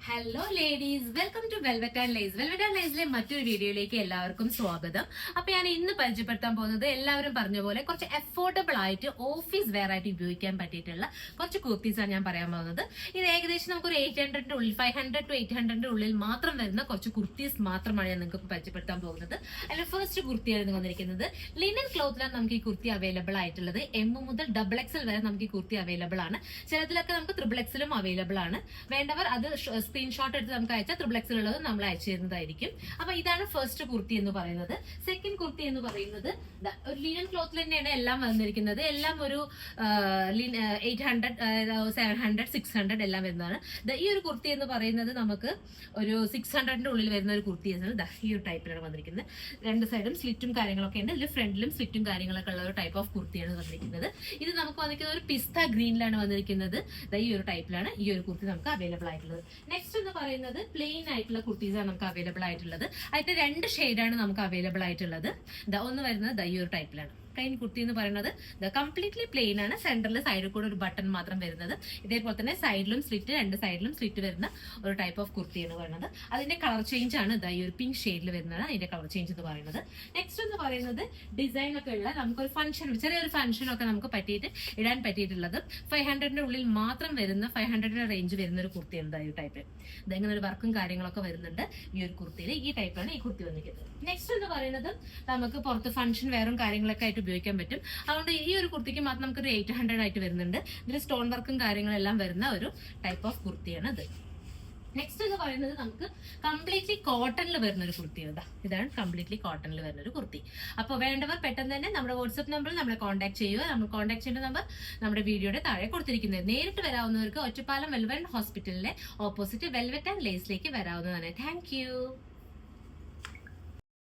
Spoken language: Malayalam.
Hello ladies, welcome to Velvet and Lace. Velvet and ലേസിലെ മറ്റൊരു വീഡിയോയിലേക്ക് എല്ലാവർക്കും സ്വാഗതം. അപ്പൊ ഞാൻ ഇന്ന് പരിചയപ്പെടുത്താൻ പോകുന്നത് എല്ലാവരും പറഞ്ഞ പോലെ കുറച്ച് അഫോർഡബിൾ ആയിട്ട് ഓഫീസ് വെയർ ആയിട്ട് ഉപയോഗിക്കാൻ പറ്റിയിട്ടുള്ള കുറച്ച് കുർത്തീസാണ് ഞാൻ പറയാൻ പോകുന്നത്. ഇത് ഏകദേശം നമുക്കൊരു 800 ഉള്ളിൽ 500 to 800 ഉള്ളിൽ മാത്രം വരുന്ന കുറച്ച് കുർത്തീസ് മാത്രമാണ് ഞാൻ നിങ്ങൾക്ക് പരിചയപ്പെടുത്താൻ പോകുന്നത്. അതിൽ ഫസ്റ്റ് കുർത്തിയാണ് വന്നിരിക്കുന്നത്. ലിനൻ ക്ലോത്തിലാണ് നമുക്ക് ഈ കുർത്തി അവൈലബിൾ ആയിട്ടുള്ളത്. M മുതൽ XXL വരെ നമുക്ക് ഈ കുർത്തി അവൈലബിൾ ആണ്. ചിലതിലൊക്കെ നമുക്ക് XXL അവൈലബിൾ ആണ്. വേണ്ടവർ അത് സ്ക്രീൻഷോട്ട് എടുത്ത് നമുക്ക് അയച്ചാൽ XXL ഉള്ളത് നമ്മൾ അയച്ചു തരുന്നതായിരിക്കും. അപ്പൊ ഇതാണ് ഫസ്റ്റ് കുർത്തി എന്ന് പറയുന്നത്. സെക്കൻഡ് കുർത്തി എന്ന് പറയുന്നത് ഒരു ലിനൻ ക്ലോത്തിൽ തന്നെയാണ് എല്ലാം വന്നിരിക്കുന്നത്. എല്ലാം ഒരു 800, 700, 600 എല്ലാം വരുന്നതാണ്. ഈ ഒരു കുർത്തി എന്ന് പറയുന്നത് നമുക്ക് ഒരു 600 ഉള്ളിൽ വരുന്ന ഒരു കുർത്തിയാണ്. ഈ ഒരു ടൈപ്പിലാണ് വന്നിരിക്കുന്നത്. രണ്ട് സൈഡും സ്ലിറ്റും കാര്യങ്ങളൊക്കെ ഉണ്ട്. ഇതിൽ ഫ്രണ്ടിലും സ്ലിറ്റും കാര്യങ്ങളൊക്കെ ഉള്ള ഒരു ടൈപ്പ് ഓഫ് കുർത്തിയാണ് വന്നിരിക്കുന്നത്. ഇത് നമുക്ക് വന്നിരിക്കുന്നത് ഒരു പിസ്ത ഗ്രീനിലാണ് വന്നിരിക്കുന്നത്. ഈ ഒരു ടൈപ്പിലാണ് ഈ ഒരു കുർത്തി നമുക്ക് അവൈലബിൾ ആയിട്ടുള്ളത്. നെക്സ്റ്റ് എന്ന് പറയുന്നത് പ്ലെയിൻ ആയിട്ടുള്ള കുർത്തീസാണ് നമുക്ക് അവൈലബിൾ ആയിട്ടുള്ളത്. അതിന്റെ രണ്ട് ഷെയ്ഡാണ് നമുക്ക് അവൈലബിൾ ആയിട്ടുള്ളത്. ഒന്ന് വരുന്നത് ഈ ഒരു ടൈപ്പിലാണ്. പ്ലെയിൻ കുർത്തി എന്ന് പറയുന്നത് കംപ്ലീറ്റ്ലി പ്ലെയിൻ ആണ്. സെന്ററിൽ സൈഡിൽ കൂടെ ഒരു ബട്ടൺ മാത്രം വരുന്നത്. ഇതേപോലെ തന്നെ സൈഡിലും സ്ലിറ്റ്, രണ്ട് സൈഡിലും സ്ലിറ്റ് വരുന്ന ഒരു ടൈപ്പ് ഓഫ് കുർത്തി എന്ന് പറയുന്നത്. അതിന്റെ കളർ ചേഞ്ച് ആണ് ഈ ഒരു പിങ്ക് ഷെയ്ഡിൽ വരുന്നത്. അതിന്റെ കളർ ചേഞ്ച് എന്ന് പറയുന്നത്. നെക്സ്റ്റ് എന്ന് പറയുന്നത് ഡിസൈൻ ഒക്കെ ഉള്ള നമുക്കൊരു ഫംഗ്ഷൻ, ചെറിയൊരു ഫംഗ്ഷൻ ഒക്കെ നമുക്ക് പറ്റിയിട്ട് ഇടാൻ പറ്റിയിട്ടുള്ളത് 500 ഉള്ളിൽ മാത്രം വരുന്ന 500 റേഞ്ച് വരുന്ന ഒരു കുർത്തി ഉണ്ട്. ഈ ടൈപ്പ് ഇതെങ്ങനെ ഒരു വർക്കും കാര്യങ്ങളൊക്കെ വരുന്നുണ്ട് ഈ ഒരു കുർത്തിയിൽ. ഈ ടൈപ്പാണ് ഈ കുർത്തി വന്നിരിക്കുന്നത്. നെക്സ്റ്റ് എന്ന് പറയുന്നത് നമുക്ക് പുറത്ത് ഫംഗ്ഷൻ വെയറും കാര്യങ്ങളൊക്കെ ആയിട്ട് ഉപയോഗിക്കാൻ പറ്റും. അതുകൊണ്ട് ഈ ഒരു കുർത്തിക്ക് മാത്രം നമുക്കൊരു 800 ആയിട്ട് വരുന്നുണ്ട്. ഇതിൽ സ്റ്റോൺ വർക്കും കാര്യങ്ങളെല്ലാം വരുന്ന ഒരു ടൈപ്പ് ഓഫ് കുർത്തിയാണ് ഇത്. നെക്സ്റ്റ് എന്ന് പറയുന്നത് നമുക്ക് കംപ്ലീറ്റ്ലി കോട്ടണിൽ വരുന്ന ഒരു കുർത്തിയാണ്. ഇതാണ് കംപ്ലീറ്റ്ലി കോട്ടണിൽ വരുന്ന ഒരു കുർത്തി. അപ്പോൾ വേണ്ടവർ പെട്ടെന്ന് തന്നെ നമ്മുടെ വാട്സ്ആപ്പ് നമ്പറിൽ നമ്മളെ കോൺടാക്ട് ചെയ്യുക. നമ്മൾ കോൺടാക്ട് ചെയ്യേണ്ട നമ്പർ നമ്മുടെ വീഡിയോയുടെ താഴെ കൊടുത്തിരിക്കുന്നത്. നേരിട്ട് വരാവുന്നവർക്ക് ഒറ്റപ്പാലം വെൽവെറ്റ് ഹോസ്പിറ്റലിലെ ഓപ്പോസിറ്റ് വെൽവെറ്റ് ആൻഡ് ലേസിലേക്ക് വരാവുന്നതാണ്. താങ്ക്